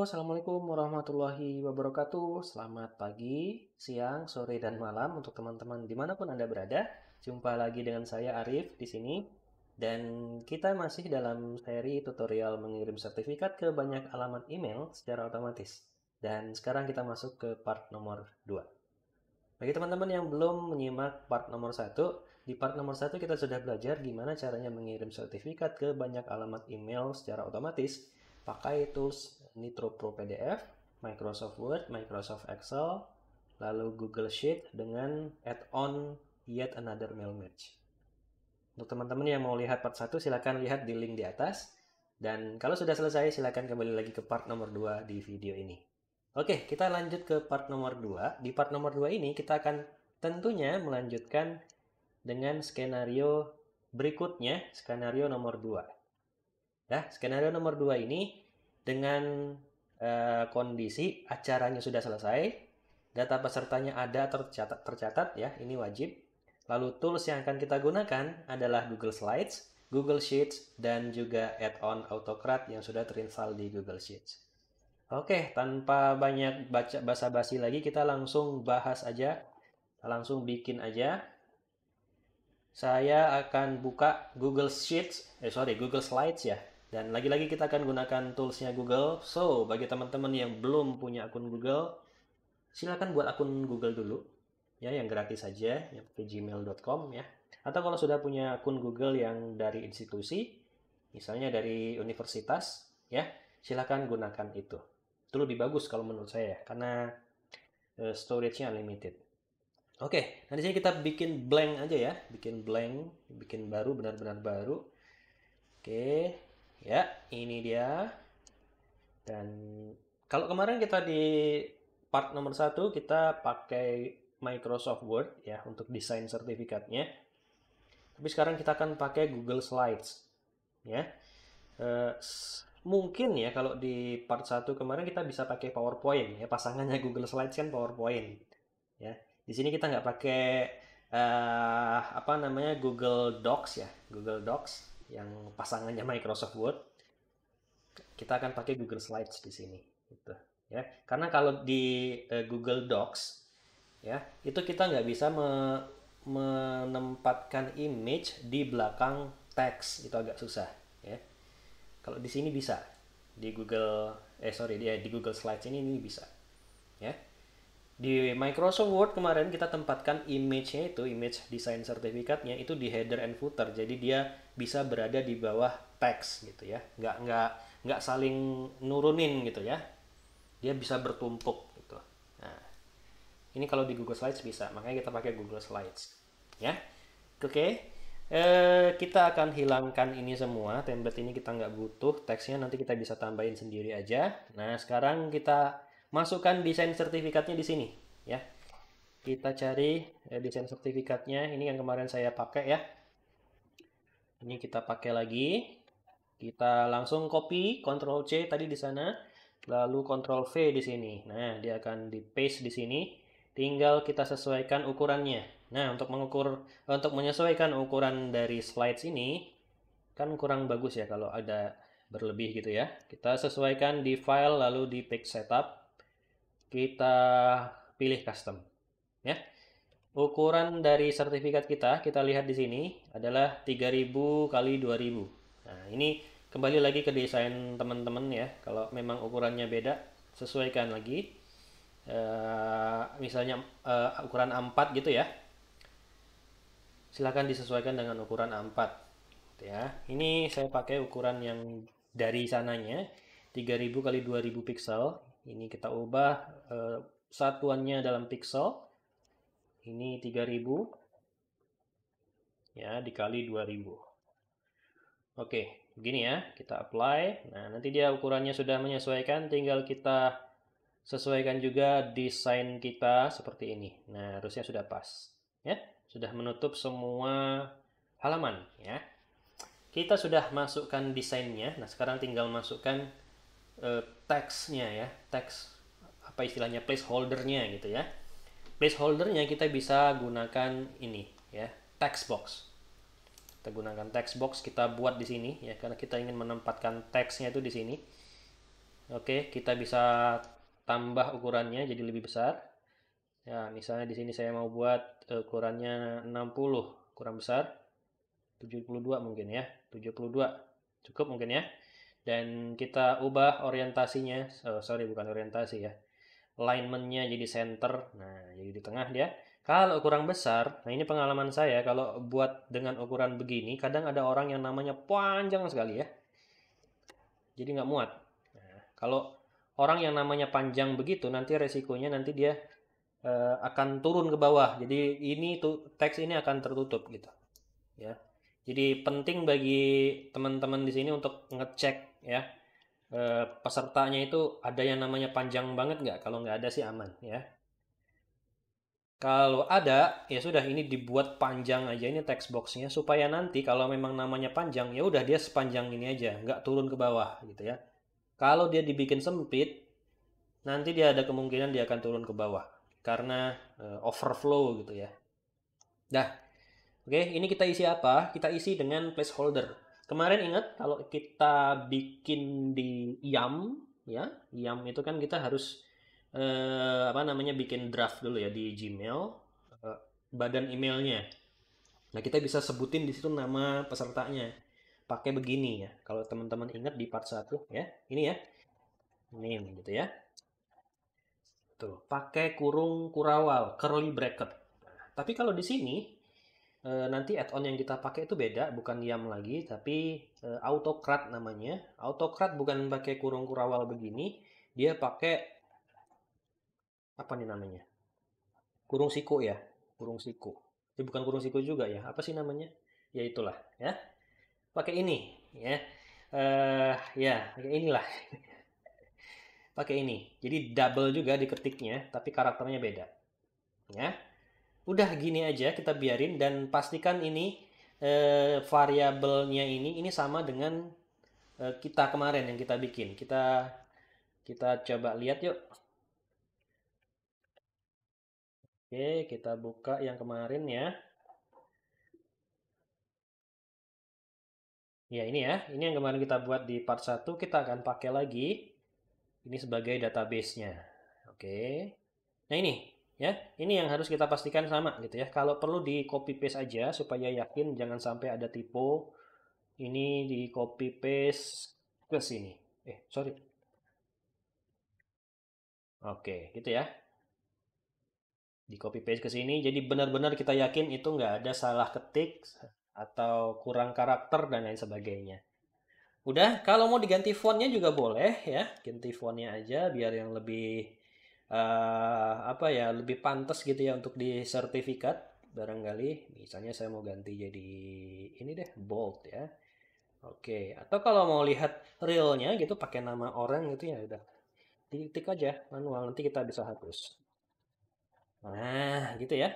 Assalamualaikum warahmatullahi wabarakatuh. Selamat pagi, siang, sore, dan malam untuk teman-teman dimanapun Anda berada. Jumpa lagi dengan saya Arif di sini. Dan kita masih dalam seri tutorial mengirim sertifikat ke banyak alamat email secara otomatis. Dan sekarang kita masuk ke part nomor 2. Bagi teman-teman yang belum menyimak part nomor 1, di part nomor 1 kita sudah belajar gimana caranya mengirim sertifikat ke banyak alamat email secara otomatis pakai tools Nitro Pro PDF, Microsoft Word, Microsoft Excel, lalu Google Sheet dengan add-on Yet Another Mail Match. Untuk teman-teman yang mau lihat part 1, silakan lihat di link di atas. Dan kalau sudah selesai, silakan kembali lagi ke part nomor 2 di video ini. Oke, kita lanjut ke part nomor 2. Di part nomor 2 ini kita akan tentunya melanjutkan dengan skenario berikutnya, skenario nomor 2. Nah, skenario nomor 2 ini dengan kondisi acaranya sudah selesai, data pesertanya ada tercatat ya, ini wajib. Lalu tools yang akan kita gunakan adalah Google Slides, Google Sheets, dan juga add-on Autocrat yang sudah terinstall di Google Sheets. Oke, tanpa banyak basa-basi lagi, kita langsung bahas aja, langsung bikin aja. Saya akan buka Google Slides ya. Dan lagi-lagi kita akan gunakan toolsnya Google. So, bagi teman-teman yang belum punya akun Google, silakan buat akun Google dulu. Ya, yang gratis saja, yang pakai gmail.com ya. Atau kalau sudah punya akun Google yang dari institusi, misalnya dari universitas, ya, silakan gunakan itu. Itu lebih bagus kalau menurut saya, karena storage-nya unlimited. Oke, nah di sini kita bikin blank aja ya, bikin blank, bikin baru, benar-benar baru. Oke, ya, ini dia. Dan kalau kemarin kita di part nomor 1 kita pakai Microsoft Word ya untuk desain sertifikatnya. Tapi sekarang kita akan pakai Google Slides ya. Eh, Mungkin ya kalau di part 1 kemarin kita bisa pakai PowerPoint ya, pasangannya Google Slides kan PowerPoint ya. Di sini kita nggak pakai apa namanya Google Docs ya, Google Docs yang pasangannya Microsoft Word. Kita akan pakai Google Slides di sini gitu ya. Karena kalau di Google Docs ya, itu kita nggak bisa menempatkan image di belakang teks, itu agak susah ya. Kalau di sini bisa di di Google Slides ini bisa ya. Di Microsoft Word kemarin kita tempatkan image-nya itu, image desain sertifikatnya itu di header and footer. Jadi dia bisa berada di bawah teks gitu ya. Nggak saling nurunin gitu ya. Dia bisa bertumpuk gitu. Nah, ini kalau di Google Slides bisa, makanya kita pakai Google Slides. Ya, oke. Kita akan hilangkan ini semua. Template ini kita nggak butuh. Teksnya nanti kita bisa tambahin sendiri aja. Nah, sekarang kita masukkan desain sertifikatnya di sini ya. Kita cari desain sertifikatnya. Ini yang kemarin saya pakai ya. Ini kita pakai lagi. Kita langsung copy, Ctrl C tadi di sana, lalu Ctrl V di sini. Nah, dia akan di paste di sini. Tinggal kita sesuaikan ukurannya. Nah, untuk menyesuaikan ukuran dari slides ini kan kurang bagus ya kalau ada berlebih gitu ya. Kita sesuaikan di file lalu di page setup. Kita pilih custom ya. Ukuran dari sertifikat kita lihat di sini adalah 3000 kali 2000. Nah, ini kembali lagi ke desain teman-teman ya. Kalau memang ukurannya beda, sesuaikan lagi. Misalnya ukuran A4 gitu ya. Silakan disesuaikan dengan ukuran A4 ya. Ini saya pakai ukuran yang dari sananya 3000 kali 2000 pixel. Ini kita ubah satuannya dalam pixel. Ini 3000 ya dikali 2000. Oke, begini ya. Kita apply. Nah, nanti dia ukurannya sudah menyesuaikan, tinggal kita sesuaikan juga desain kita seperti ini. Nah, harusnya sudah pas. Ya, sudah menutup semua halaman ya. Kita sudah masukkan desainnya. Nah, sekarang tinggal masukkan teksnya ya. Teks apa istilahnya placeholdernya gitu ya. Placeholdernya kita bisa gunakan ini ya, text box. Kita gunakan text box, kita buat di sini ya karena kita ingin menempatkan teksnya itu di sini. Oke, kita bisa tambah ukurannya jadi lebih besar. Ya, misalnya di sini saya mau buat ukurannya 60, kurang besar. 72 mungkin ya. 72 cukup mungkin ya. Dan kita ubah orientasinya. Oh, sorry, bukan orientasi ya. Alignmentnya jadi center. Nah, jadi di tengah dia. Kalau kurang besar, nah ini pengalaman saya, kalau buat dengan ukuran begini, kadang ada orang yang namanya panjang sekali ya. Jadi nggak muat. Nah, kalau orang yang namanya panjang begitu, nanti resikonya nanti dia akan turun ke bawah. Jadi ini tuh teks ini akan tertutup gitu, ya. Jadi penting bagi teman-teman di sini untuk ngecek ya, pesertanya itu ada yang namanya panjang banget nggak? Kalau nggak ada sih aman ya. Kalau ada, ya sudah ini dibuat panjang aja ini text boxnya supaya nanti kalau memang namanya panjang ya udah dia sepanjang ini aja, nggak turun ke bawah gitu ya. Kalau dia dibikin sempit, nanti dia ada kemungkinan dia akan turun ke bawah karena overflow gitu ya. Dah, oke, ini kita isi apa? Kita isi dengan placeholder. Kemarin ingat kalau kita bikin di YAM, ya, YAM itu kan kita harus apa namanya bikin draft dulu ya di Gmail, eh, badan emailnya. Nah, kita bisa sebutin di situ nama pesertanya. Pakai begini ya. Kalau teman-teman ingat di part 1 ya. Ini ya. Name gitu ya. Tuh, pakai kurung kurawal, curly bracket. Nah, tapi kalau di sini nanti add-on yang kita pakai itu beda, bukan YAM lagi, tapi Autocrat namanya. Autocrat bukan pakai kurung kurawal begini, dia pakai apa nih namanya? Kurung siku ya, kurung siku. Ini bukan kurung siku juga ya, apa sih namanya? Ya itulah ya. Pakai ini ya. Ya, pakai inilah. Pakai ini. Jadi double juga diketiknya, tapi karakternya beda. Ya. Udah gini aja kita biarin dan pastikan ini variabelnya ini sama dengan kita kemarin yang kita bikin. Kita kita coba lihat yuk. Oke, kita buka yang kemarin ya. Ya, ini ya. Ini yang kemarin kita buat di part 1 kita akan pakai lagi. Ini sebagai database-nya. Oke. Nah, ini ya. Ini yang harus kita pastikan sama gitu ya. Kalau perlu di copy paste aja supaya yakin jangan sampai ada typo. Ini di copy paste ke sini. Sorry. Oke, gitu ya. Di copy paste ke sini. Jadi benar-benar kita yakin itu nggak ada salah ketik atau kurang karakter dan lain sebagainya. Udah, kalau mau diganti fontnya juga boleh ya. Ganti fontnya aja biar yang lebih apa ya, lebih pantas gitu ya untuk di sertifikat barangkali. Misalnya saya mau ganti jadi ini deh, bold ya. Oke, atau kalau mau lihat realnya gitu pakai nama orang gitu ya udah. Tik aja manual nanti kita bisa hapus. Nah, gitu ya.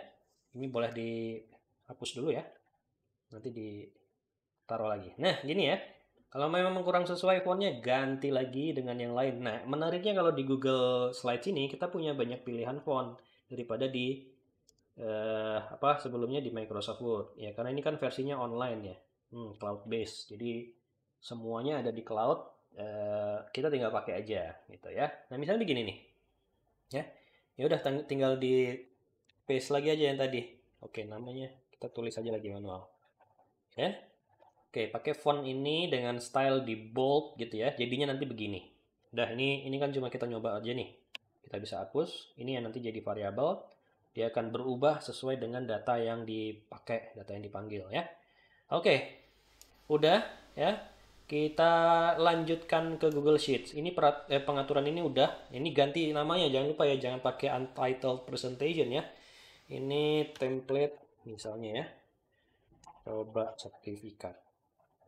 Ini boleh dihapus dulu ya. Nanti ditaruh lagi. Nah, gini ya. Kalau memang kurang sesuai fontnya, ganti lagi dengan yang lain. Nah, menariknya kalau di Google Slides ini, kita punya banyak pilihan font daripada di apa sebelumnya di Microsoft Word. Ya, karena ini kan versinya online ya. Cloud based. Jadi semuanya ada di cloud. Kita tinggal pakai aja gitu ya. Nah, misalnya begini nih. Ya. Ya udah tinggal di paste lagi aja yang tadi. Oke, namanya kita tulis aja lagi manual. Ya. Oke, pakai font ini dengan style di bold gitu ya. Jadinya nanti begini. Udah, ini kan cuma kita nyoba aja nih. Kita bisa hapus. Ini yang nanti jadi variabel. Dia akan berubah sesuai dengan data yang dipakai, data yang dipanggil ya. Oke, udah ya. Kita lanjutkan ke Google Sheets. Ini pengaturan ini udah. Ini ganti namanya, jangan lupa ya, jangan pakai untitled presentation ya. Ini template misalnya ya. Coba sertifikat.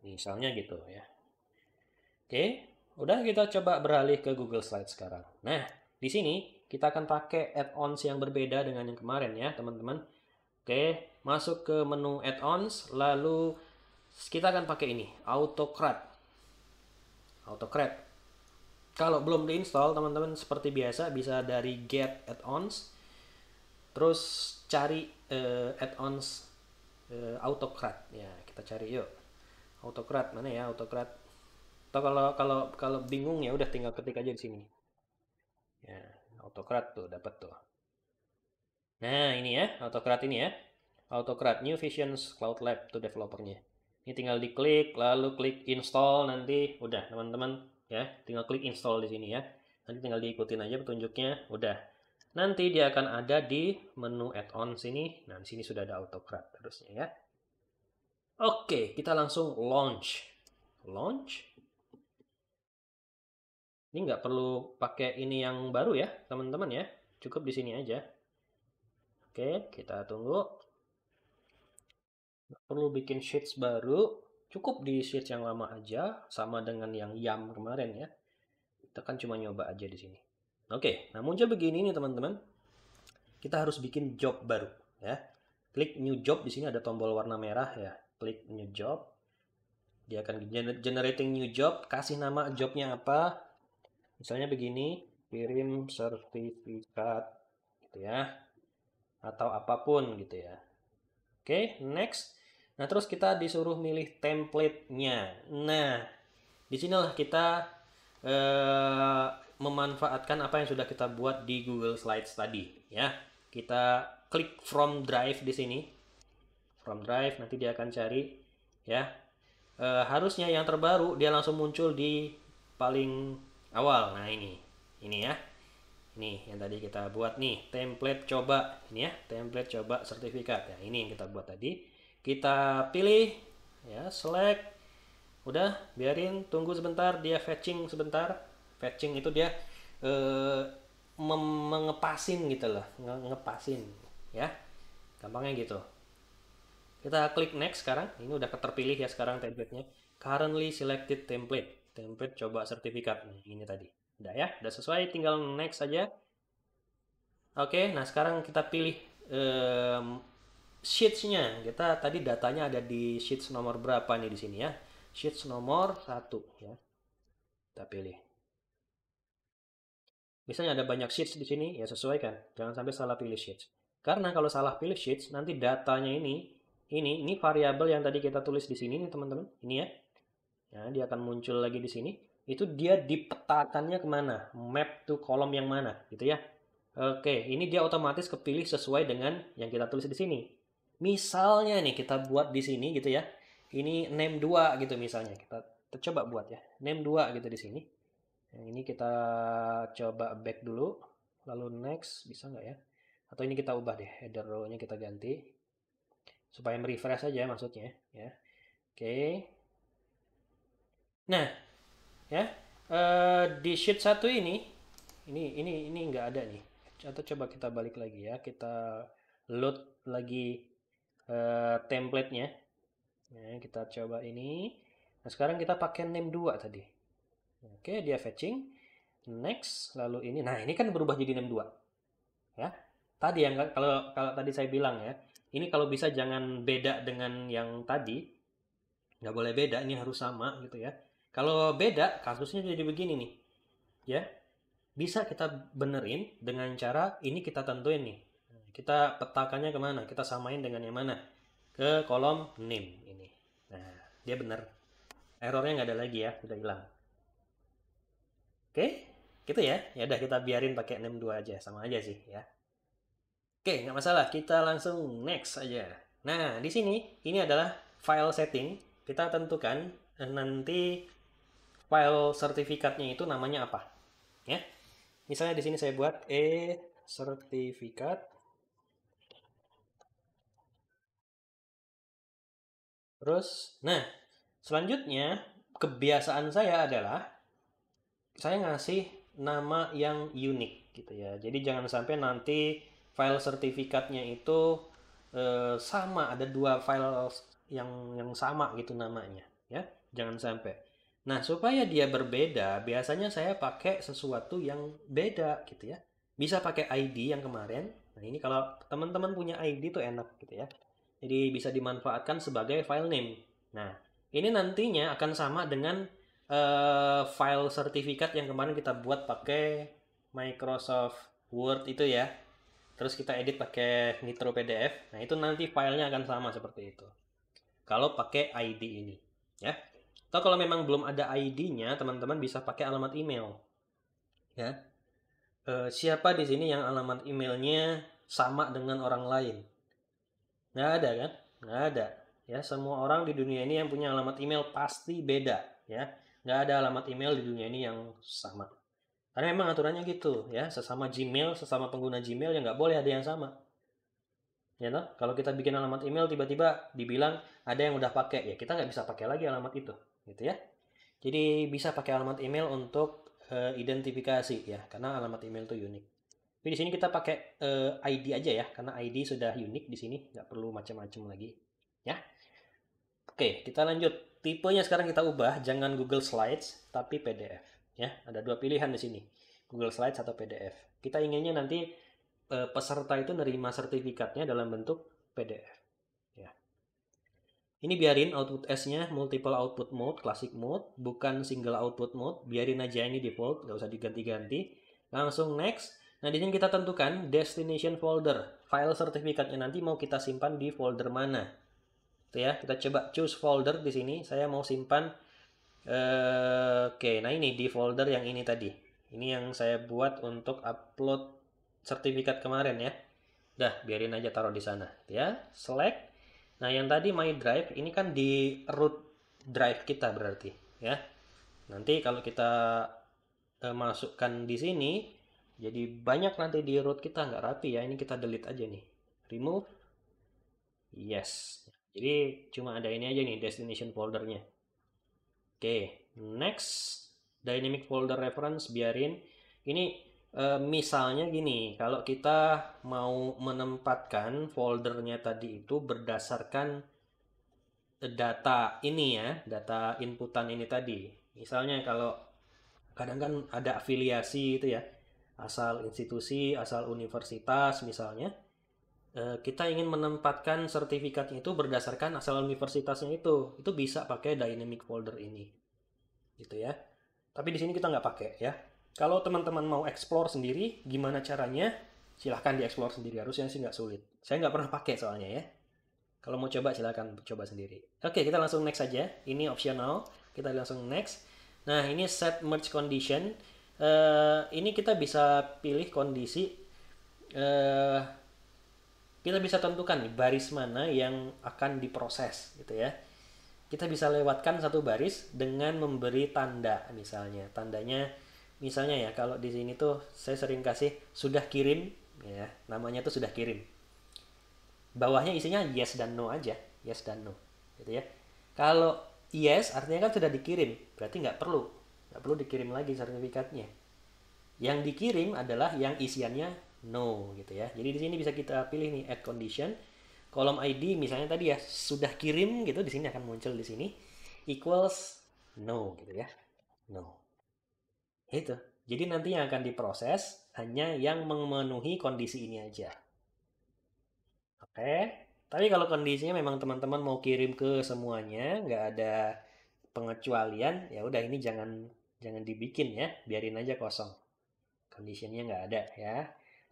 Misalnya gitu ya. Oke, udah kita coba beralih ke Google Slides sekarang. Nah, di sini kita akan pakai add-ons yang berbeda dengan yang kemarin ya, teman-teman. Oke, masuk ke menu add-ons, lalu kita akan pakai ini, Autocrat. Autocrat. Kalau belum diinstal, teman-teman seperti biasa bisa dari get add-ons, terus cari add-ons Autocrat. Ya, kita cari yuk. Autocrat mana ya Autocrat? Atau kalau bingung ya udah tinggal ketik aja di sini. Ya, AutoCAD tuh dapat tuh. Nah, ini ya, AutoCAD ini ya. AutoCAD New Visions Cloud Lab tuh developernya. Ini tinggal diklik, lalu klik install nanti udah teman-teman ya, tinggal klik install di sini ya. Nanti tinggal diikutin aja petunjuknya, udah. Nanti dia akan ada di menu add-on sini. Nah, di sini sudah ada AutoCAD harusnya ya. Oke, kita langsung launch. Launch. Ini nggak perlu pakai ini yang baru ya, teman-teman ya. Cukup di sini aja. Oke, kita tunggu. Nggak perlu bikin sheets baru. Cukup di sheets yang lama aja, sama dengan yang YAM kemarin ya. Kita kan cuma nyoba aja di sini. Oke, nah muncul begini nih teman-teman. Kita harus bikin job baru ya. Klik new job, di sini ada tombol warna merah ya. Klik new job. Dia akan generating new job, kasih nama jobnya apa. Misalnya begini, kirim sertifikat gitu ya. Atau apapun gitu ya. Oke, next. Nah, terus kita disuruh milih template-nya. Nah, disinilah kita memanfaatkan apa yang sudah kita buat di Google Slides tadi ya. Kita klik from drive di sini. From drive nanti dia akan cari ya. Harusnya yang terbaru dia langsung muncul di paling awal. Nah, ini ya. Nih yang tadi kita buat nih, template coba ini ya, template coba sertifikat ya. Ini yang kita buat tadi. Kita pilih ya, select. Udah, biarin tunggu sebentar, dia fetching sebentar. Fetching itu dia mengepasin gitu loh, ngepasin ya. Gampangnya gitu. Kita klik next sekarang. Ini udah terpilih ya sekarang template-nya. Currently selected template. Template coba sertifikat. Nah, ini tadi. Udah ya, udah sesuai, tinggal next saja. Oke, nah sekarang kita pilih sheets-nya. Kita tadi datanya ada di sheets nomor berapa nih di sini ya? Sheets nomor 1 ya. Kita pilih. Misalnya ada banyak sheets di sini, ya sesuaikan. Jangan sampai salah pilih sheets. Karena kalau salah pilih sheets, nanti datanya ini variabel yang tadi kita tulis di sini nih teman-teman. Ini ya. Ya, dia akan muncul lagi di sini. Itu dia dipetakannya kemana? Map to kolom yang mana, gitu ya. Oke, ini dia otomatis kepilih sesuai dengan yang kita tulis di sini. Misalnya nih kita buat di sini gitu ya. Ini name 2 gitu misalnya. Kita coba buat ya. Name 2 gitu di sini. Yang ini kita coba back dulu. Lalu next, bisa nggak ya? Atau ini kita ubah deh. Header row-nya kita ganti. Supaya merefresh aja maksudnya ya. Oke. Nah, ya. Di sheet 1 ini nggak ada nih. Atau coba kita balik lagi ya. Kita load lagi template-nya. Nah, kita coba ini. Nah, sekarang kita pakai name 2 tadi. Oke, dia fetching. Next, lalu ini. Nah, ini kan berubah jadi name 2. Ya. Tadi yang kalau tadi saya bilang ya, ini kalau bisa jangan beda dengan yang tadi. Nggak boleh beda, ini harus sama gitu ya. Kalau beda, kasusnya jadi begini nih. Ya, bisa kita benerin dengan cara ini kita tentuin nih. Kita petakannya kemana? Kita samain dengan yang mana? Ke kolom name ini. Nah, dia bener. Errornya nggak ada lagi ya, udah hilang. Oke, gitu ya. Ya udah kita biarin pakai name 2 aja, sama aja sih ya. Oke, nggak masalah. Kita langsung next aja. Nah, di sini ini adalah file setting. Kita tentukan nanti file sertifikatnya itu namanya apa. Ya. Misalnya di sini saya buat sertifikat. Terus, nah, selanjutnya kebiasaan saya adalah saya ngasih nama yang unik gitu ya. Jadi jangan sampai nanti file sertifikatnya itu sama, ada 2 file yang sama gitu namanya ya. Jangan sampai. Nah, supaya dia berbeda, biasanya saya pakai sesuatu yang beda gitu ya. Bisa pakai ID yang kemarin. Nah, ini kalau teman-teman punya ID tuh enak gitu ya. Jadi bisa dimanfaatkan sebagai file name. Nah, ini nantinya akan sama dengan file sertifikat yang kemarin kita buat pakai Microsoft Word itu ya. Terus kita edit pakai Nitro PDF. Nah, itu nanti filenya akan sama seperti itu. Kalau pakai ID ini, ya. Atau kalau memang belum ada ID-nya, teman-teman bisa pakai alamat email. Ya, siapa di sini yang alamat emailnya sama dengan orang lain? Nggak ada kan? Nggak ada. Ya, semua orang di dunia ini yang punya alamat email pasti beda. Ya, nggak ada alamat email di dunia ini yang sama. Karena memang aturannya gitu. Ya, sesama Gmail, sesama pengguna Gmail ya nggak boleh ada yang sama. Ya toh? Kalau kita bikin alamat email tiba-tiba dibilang ada yang udah pakai, ya kita nggak bisa pakai lagi alamat itu, gitu ya. Jadi bisa pakai alamat email untuk identifikasi ya, karena alamat email itu unik. Tapi di sini kita pakai ID aja ya, karena ID sudah unik di sini, nggak perlu macam-macam lagi. Ya, oke kita lanjut. Tipenya sekarang kita ubah, jangan Google Slides, tapi PDF. Ya, ada dua pilihan di sini, Google Slides atau PDF. Kita inginnya nanti peserta itu nerima sertifikatnya dalam bentuk PDF. Ya. Ini biarin output S-nya multiple output mode, classic mode, bukan single output mode. Biarin aja ini default, nggak usah diganti-ganti. Langsung next. Nah, di sini kita tentukan destination folder. File sertifikatnya nanti mau kita simpan di folder mana. Itu ya, kita coba choose folder di sini. Saya mau simpan oke, nah ini di folder yang ini tadi. Ini yang saya buat untuk upload sertifikat kemarin ya. Dah, biarin aja taruh di sana ya. Select. Nah, yang tadi My Drive ini kan di root drive kita berarti ya. Nanti kalau kita masukkan di sini jadi banyak nanti di root kita nggak rapi ya. Ini kita delete aja nih. Remove. Yes. Jadi cuma ada ini aja nih destination foldernya. Oke, next dynamic folder reference biarin. Ini misalnya gini, kalau kita mau menempatkan foldernya tadi itu berdasarkan data ini ya, data inputan ini tadi. Misalnya kalau kadang kan ada afiliasi itu ya, asal institusi, asal universitas misalnya. Kita ingin menempatkan sertifikatnya itu berdasarkan asal universitasnya itu bisa pakai dynamic folder ini gitu ya. Tapi di sini kita nggak pakai ya. Kalau teman-teman mau explore sendiri, gimana caranya? Silahkan dieksplor sendiri. Harusnya sih nggak sulit. Saya nggak pernah pakai soalnya ya. Kalau mau coba silahkan coba sendiri. Oke, kita langsung next saja. Ini optional. Kita langsung next. Nah, ini set merge condition. Ini kita bisa pilih kondisi. Kita bisa tentukan nih baris mana yang akan diproses gitu ya. Kita bisa lewatkan satu baris dengan memberi tanda misalnya. Tandanya misalnya ya kalau di sini tuh saya sering kasih sudah kirim ya, namanya tuh sudah kirim. Bawahnya isinya yes dan no aja, yes dan no gitu ya. Kalau yes artinya kan sudah dikirim, berarti nggak perlu dikirim lagi sertifikatnya. Yang dikirim adalah yang isiannya no gitu ya. Jadi di sini bisa kita pilih nih add condition. Kolom ID misalnya tadi ya sudah kirim gitu di sini akan muncul di sini equals no gitu ya. No. Itu. Jadi nanti yang akan diproses hanya yang memenuhi kondisi ini aja. Oke. Tapi kalau kondisinya memang teman-teman mau kirim ke semuanya, nggak ada pengecualian, ya udah ini jangan dibikin ya, biarin aja kosong. Conditionnya nggak ada ya.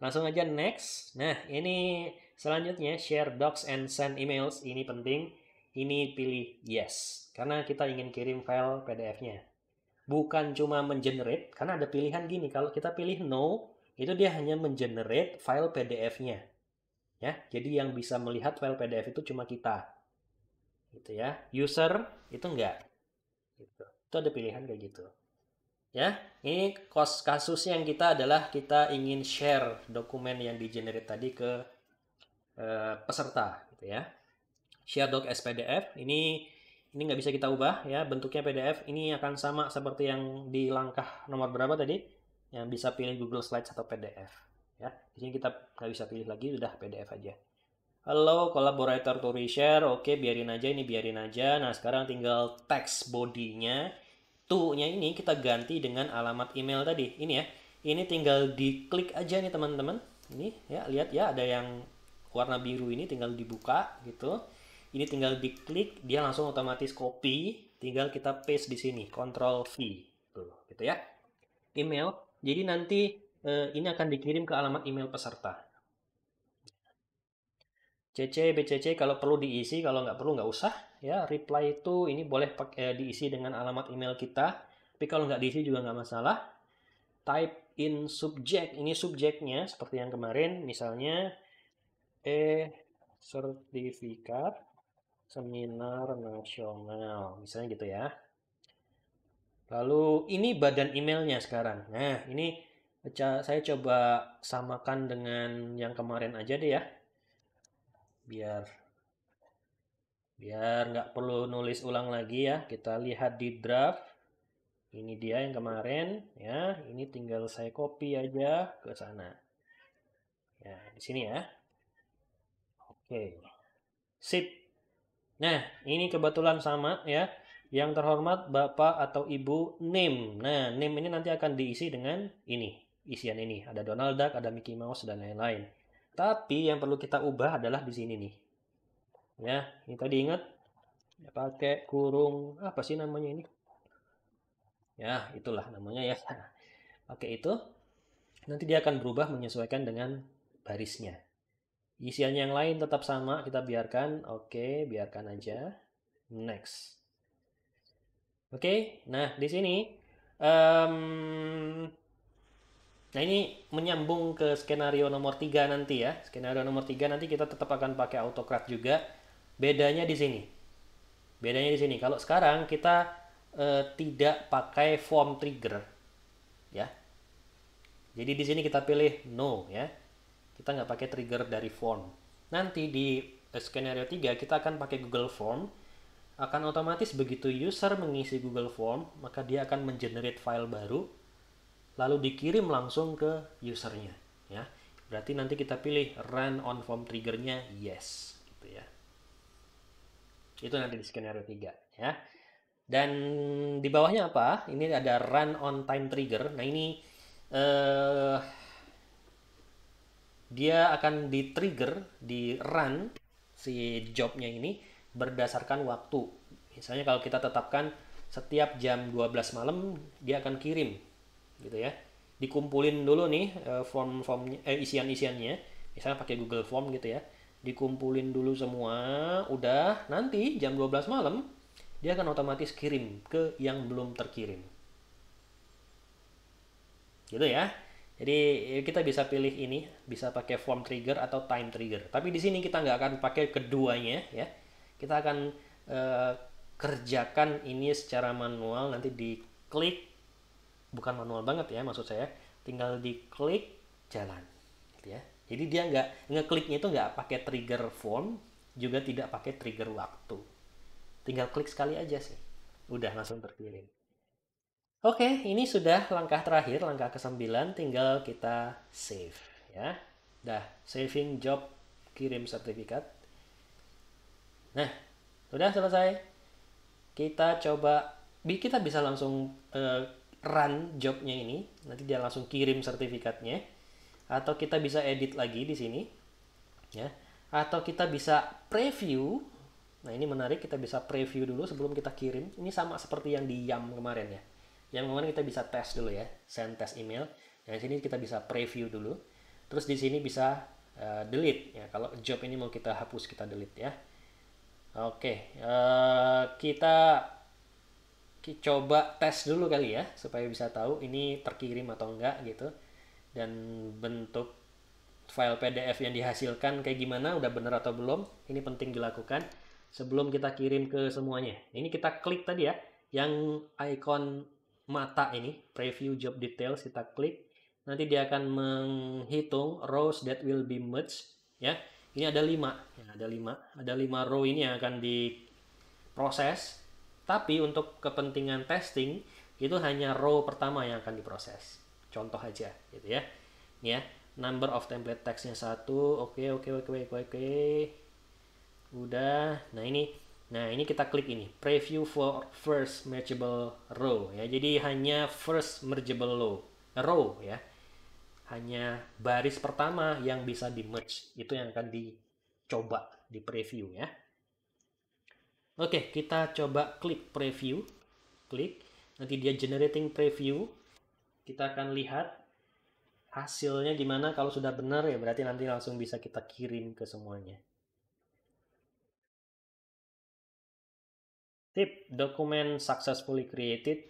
Langsung aja next. Nah, ini selanjutnya share docs and send emails. Ini penting. Ini pilih yes. Karena kita ingin kirim file PDF-nya. Bukan cuma mengenerate, karena ada pilihan gini. Kalau kita pilih no, itu dia hanya mengenerate file PDF-nya. Ya, jadi yang bisa melihat file PDF itu cuma kita. Gitu ya. User itu enggak. Gitu. Itu ada pilihan kayak gitu. Ya, ini kasusnya yang kita adalah kita ingin share dokumen yang di-generate tadi ke peserta, gitu ya. Share doc as PDF, ini nggak bisa kita ubah ya, bentuknya PDF. Ini akan sama seperti yang di langkah nomor berapa tadi, yang bisa pilih Google Slides atau PDF. Ya, di sini kita nggak bisa pilih lagi, udah PDF aja. Halo, collaborator to reshare, oke biarin aja, ini biarin aja. Nah, sekarang tinggal text body-nya. To-nya ini kita ganti dengan alamat email tadi. Ini ya. Ini tinggal diklik aja nih teman-teman. Ini ya, lihat ya ada yang warna biru ini tinggal dibuka gitu. Ini tinggal diklik, dia langsung otomatis copy. Tinggal kita paste di sini, Ctrl V. Tuh, gitu ya. Email. Jadi nanti ini akan dikirim ke alamat email peserta. CC, BCC kalau perlu diisi, kalau nggak perlu nggak usah. ya. Reply itu ini boleh diisi dengan alamat email kita, tapi kalau nggak diisi juga nggak masalah. Type in subject, ini subjeknya seperti yang kemarin, misalnya sertifikat seminar nasional, misalnya gitu ya. Lalu ini badan emailnya sekarang. Nah, ini saya coba samakan dengan yang kemarin aja deh ya. Biar biar nggak perlu nulis ulang lagi ya. Kita lihat di draft. Ini dia yang kemarin ya. Ini tinggal saya copy aja ke sana. Ya, di sini ya. Oke. Sip. Nah, ini kebetulan sama ya. Yang terhormat Bapak atau Ibu name. Nah, name ini nanti akan diisi dengan ini. Isian ini. Ada Donald Duck, ada Mickey Mouse, dan lain-lain. Tapi yang perlu kita ubah adalah di sini nih. Ya, ini tadi ingat pakai kurung apa sih namanya ini? Ya, itulah namanya ya. Pakai itu, nanti dia akan berubah menyesuaikan dengan barisnya. Isian yang lain tetap sama, kita biarkan. Oke, biarkan aja. Next. Oke, nah di sini, em, nah ini menyambung ke skenario nomor 3 nanti ya. Skenario nomor 3 nanti kita tetap akan pakai autocrat juga. Bedanya di sini. Bedanya di sini. Kalau sekarang kita tidak pakai form trigger, ya. Jadi di sini kita pilih no ya. Kita nggak pakai trigger dari form. Nanti di skenario 3 kita akan pakai Google Form. Akan otomatis begitu user mengisi Google Form, maka dia akan mengenerate file baru, lalu dikirim langsung ke usernya. Ya, berarti nanti kita pilih run on form triggernya yes, gitu ya. Itu nanti di skenario 3 ya. Dan di bawahnya apa? Ini ada run on time trigger. Nah ini eh, dia akan di trigger, di run si jobnya ini berdasarkan waktu. Misalnya kalau kita tetapkan setiap jam 12 malam dia akan kirim gitu ya. Dikumpulin dulu nih form-form isian-isiannya. Misalnya pakai Google Form gitu ya. Dikumpulin dulu semua, udah nanti jam 12 malam dia akan otomatis kirim ke yang belum terkirim. Gitu ya. Jadi kita bisa pilih ini, bisa pakai form trigger atau time trigger. Tapi di sini kita nggak akan pakai keduanya ya. Kita akan eh, kerjakan ini secara manual. Nanti diklik, bukan manual banget ya maksud saya. Tinggal diklik jalan, gitu ya. Jadi dia nggak ngekliknya itu nggak pakai trigger form, juga tidak pakai trigger waktu. Tinggal klik sekali aja sih, udah langsung terkirim. Oke, ini sudah langkah terakhir, langkah ke-9, tinggal kita save ya. Dah, saving job kirim sertifikat. Nah, sudah selesai. Kita coba, kita bisa langsung run jobnya ini. Nanti dia langsung kirim sertifikatnya. Atau kita bisa edit lagi di sini, ya. Atau kita bisa preview. Nah ini menarik, kita bisa preview dulu sebelum kita kirim. Ini sama seperti yang di YAM kemarin ya. Yang kemarin kita bisa tes dulu ya, send test email. Nah, di sini kita bisa preview dulu. Terus di sini bisa delete ya. Kalau job ini mau kita hapus, kita delete ya. Oke, kita coba tes dulu kali ya supaya bisa tahu ini terkirim atau enggak gitu. Dan bentuk file PDF yang dihasilkan kayak gimana, udah bener atau belum. Ini penting dilakukan sebelum kita kirim ke semuanya. Ini kita klik tadi ya, yang icon mata ini, preview job details, kita klik. Nanti dia akan menghitung rows that will be merged ya. Ini ada 5 ya, ada 5 row ini yang akan diproses. Tapi untuk kepentingan testing itu hanya row pertama yang akan diproses. Contoh aja gitu ya. Ini ya, number of template textnya 1. Oke. Udah. Nah ini kita klik ini, preview for first mergeable row ya. Jadi hanya first mergeable row ya. Hanya baris pertama yang bisa di merge. Itu yang akan dicoba di preview ya. Oke, kita coba klik preview. Klik. Nanti dia generating preview. Kita akan lihat hasilnya gimana. Kalau sudah benar ya berarti nanti langsung bisa kita kirim ke semuanya. Tip, dokumen successfully created,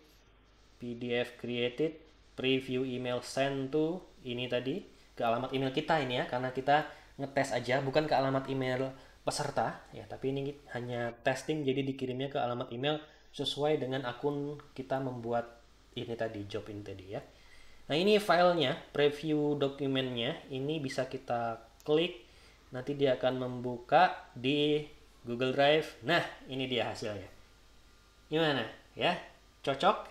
PDF created, preview email send to, ini tadi, ke alamat email kita ini ya, karena kita ngetes aja, bukan ke alamat email peserta, ya, tapi ini hanya testing, jadi dikirimnya ke alamat email sesuai dengan akun kita membuat ini tadi, job ini tadi ya. Nah ini filenya, preview dokumennya, ini bisa kita klik, nanti dia akan membuka di Google Drive. Nah ini dia hasilnya. Gimana? Ya, cocok?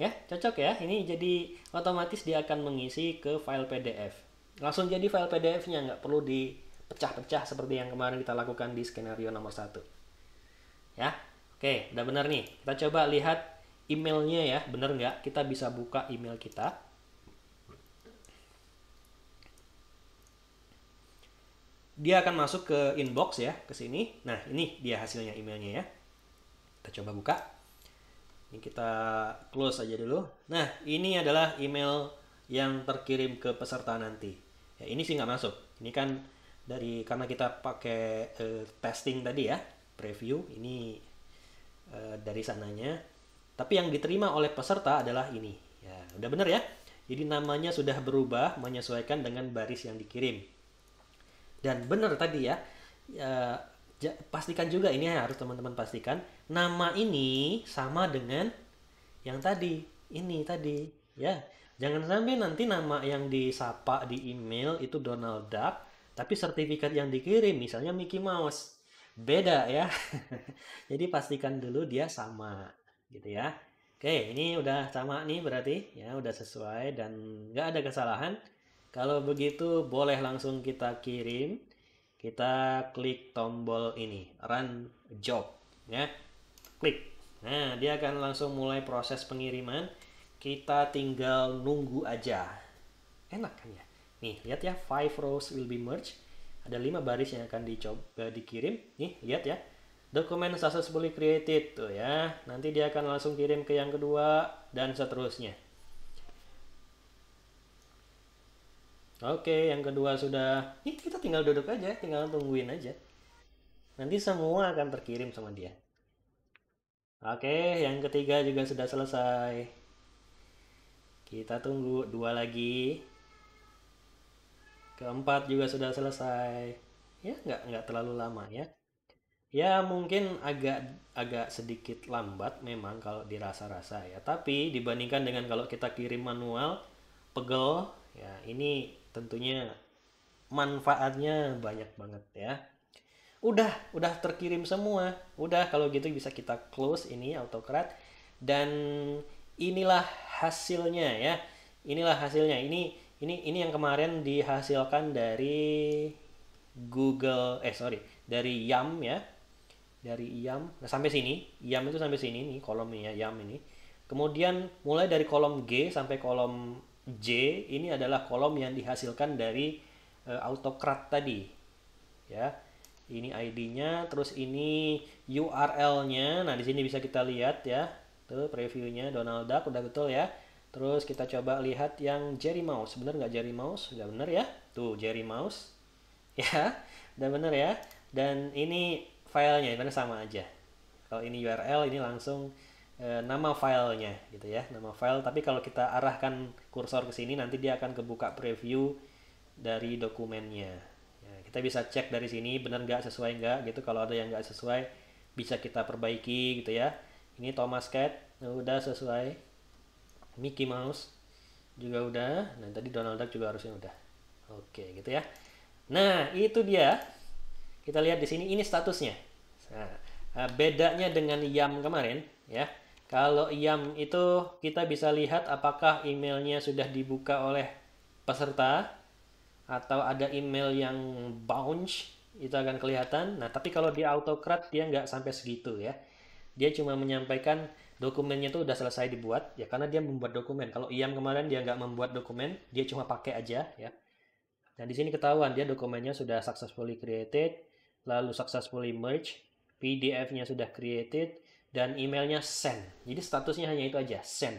Ya, cocok ya. Ini jadi otomatis dia akan mengisi ke file PDF. Langsung jadi file PDF-nya, nggak perlu dipecah-pecah seperti yang kemarin kita lakukan di skenario nomor 1. Ya, oke, udah benar nih. Kita coba lihat emailnya ya, bener nggak? Kita bisa buka email kita. Dia akan masuk ke inbox ya, ke sini. Nah, ini dia hasilnya emailnya ya. Kita coba buka. Ini kita close aja dulu. Nah, ini adalah email yang terkirim ke peserta nanti. Ya, ini sih nggak masuk. Ini kan karena kita pakai testing tadi ya, preview. Ini dari sananya. Tapi yang diterima oleh peserta adalah ini. Ya, udah bener ya. Jadi namanya sudah berubah menyesuaikan dengan baris yang dikirim. Dan bener tadi ya, pastikan juga ini harus teman-teman pastikan nama ini sama dengan yang tadi ini tadi ya, jangan sampai nanti nama yang disapa di email itu Donald Duck tapi sertifikat yang dikirim misalnya Mickey Mouse, beda ya. Jadi pastikan dulu dia sama gitu ya. Oke, ini udah sama nih berarti ya, udah sesuai dan nggak ada kesalahan. Kalau begitu boleh langsung kita kirim. Kita klik tombol ini, run job ya. Klik. Nah, dia akan langsung mulai proses pengiriman. Kita tinggal nunggu aja. Enak kan ya? Nih, lihat ya, 5 rows will be merged. Ada 5 baris yang akan dikirim. Nih, lihat ya. Dokumen successfully created tuh ya. Nanti dia akan langsung kirim ke yang kedua dan seterusnya. Oke, yang kedua sudah. Ih, kita tinggal duduk aja, tinggal tungguin aja. Nanti semua akan terkirim sama dia. Oke, yang ketiga juga sudah selesai. Kita tunggu dua lagi. Keempat juga sudah selesai. Ya, nggak terlalu lama ya. Ya, mungkin agak agak sedikit lambat memang kalau dirasa-rasa ya. Tapi dibandingkan dengan kalau kita kirim manual, pegel, ya ini tentunya manfaatnya banyak banget ya. Udah terkirim semua. Udah kalau gitu bisa kita close ini AutoCAD dan inilah hasilnya ya. Inilah hasilnya. Ini yang kemarin dihasilkan dari Google dari YAM ya. Dari YAM. Nah, sampai sini. YAM itu sampai sini nih kolomnya YAM ini. Kemudian mulai dari kolom G sampai kolom J ini adalah kolom yang dihasilkan dari AutoCAD tadi ya. Ini ID-nya, terus ini URL-nya. Nah, di sini bisa kita lihat ya. Tuh previewnya Donald Duck udah betul ya. Terus kita coba lihat yang Jerry Mouse. Bener nggak Jerry Mouse? Udah bener ya. Tuh Jerry Mouse. Ya, udah bener ya. Dan ini filenya, bener sama aja. Kalau ini URL, ini langsung nama filenya gitu ya. Nama file. Tapi kalau kita arahkan kursor ke sini, nanti dia akan kebuka preview dari dokumennya. Kita bisa cek dari sini benar nggak sesuai nggak gitu. Kalau ada yang nggak sesuai bisa kita perbaiki gitu ya. Ini Thomas Cat udah sesuai, Mickey Mouse juga udah, nah tadi Donald Duck juga harusnya udah. Oke gitu ya. Nah itu dia, kita lihat di sini ini statusnya. Nah, bedanya dengan YAM kemarin ya, kalau YAM itu kita bisa lihat apakah emailnya sudah dibuka oleh peserta atau ada email yang bounce, itu akan kelihatan. Nah, tapi kalau di AutoCAD dia nggak sampai segitu ya. Dia cuma menyampaikan dokumennya itu udah selesai dibuat ya, karena dia membuat dokumen. Kalau IAM kemarin dia nggak membuat dokumen, dia cuma pakai aja ya. Nah, di sini ketahuan dia dokumennya sudah successfully created, lalu successfully merge, PDF-nya sudah created, dan emailnya send. Jadi statusnya hanya itu aja, send.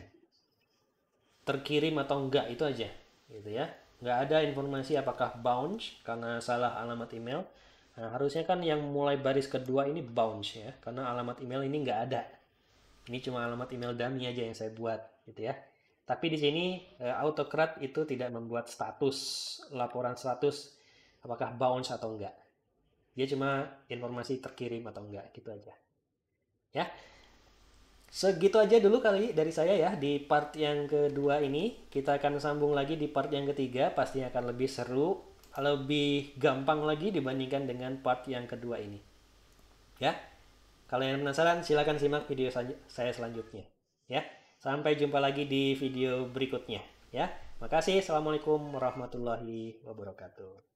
Terkirim atau enggak itu aja gitu ya. Nggak ada informasi apakah bounce karena salah alamat email Nah, harusnya kan yang mulai baris kedua ini bounce ya, karena alamat email ini nggak ada. Ini cuma alamat email dummy aja yang saya buat, gitu ya. Tapi di sini Autocrat itu tidak membuat status, laporan status apakah bounce atau enggak. Dia cuma informasi terkirim atau enggak, gitu aja. Ya, segitu aja dulu kali dari saya ya di part yang kedua ini. Kita akan sambung lagi di part yang ketiga, pastinya akan lebih seru, lebih gampang lagi dibandingkan dengan part yang kedua ini. Ya, kalau yang penasaran silahkan simak video saya selanjutnya. Ya, sampai jumpa lagi di video berikutnya. Ya, makasih. Assalamualaikum warahmatullahi wabarakatuh.